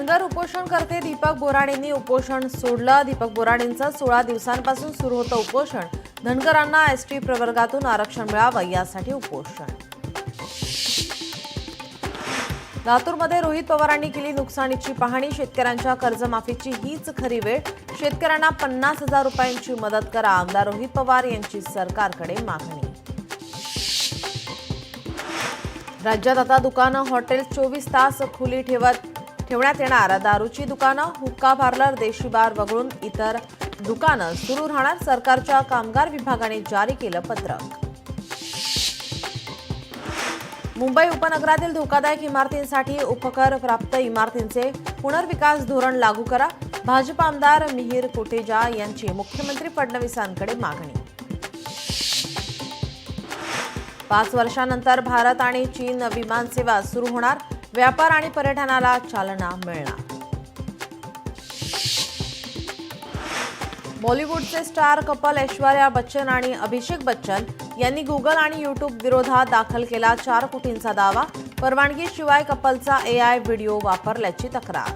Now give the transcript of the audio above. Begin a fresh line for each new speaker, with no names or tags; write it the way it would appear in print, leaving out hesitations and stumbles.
धनगर उपोषणकर्ते दीपक बोराडेंनी उपोषण सोडलं। दीपक बोराडेंचं 16 दिवसांपासून सुरू होतं उपोषण। धनगरांना एसटी प्रवर्गातून आरक्षण मिळावं यासाठी उपोषण। लातूरमध्ये रोहित पवारांनी केली नुकसानीची पाहणी। शेतकऱ्यांच्या कर्जमाफीची हीच खरी वेळ। शेतकऱ्यांना 50,000 रुपयांची मदत करा, आमदार रोहित पवार यांची सरकारकडे मागणी। राज्यात आता दुकानं, हॉटेल 24 तास खुली ठेवण्यात येणार। दारूची दुकानं, हुक्का पार्लर, देशी बार वगळून इतर दुकानं सुरू राहणार। सरकारच्या कामगार विभागाने जारी केलं पत्रक। मुंबई उपनगरातील धोकादायक इमारतींसाठी उपकर प्राप्त इमारतींचे पुनर्विकास धोरण लागू करा। भाजप आमदार मिहिर कोटेचा यांची मुख्यमंत्री फडणवीसांकडे मागणी। 5 वर्षांनंतर भारत आणि चीन विमानसेवा सुरू होणार। व्यापार आणि पर्यटनाला चालना मिळणार। बॉलिवूडचे स्टार कपल ऐश्वर्या बच्चन आणि अभिषेक बच्चन यांनी गुगल आणि यूट्यूब विरोधात दाखल केला 4 कोटींचा दावा। परवानगीशिवाय कपलचा AI व्हिडिओ वापरल्याची तक्रार।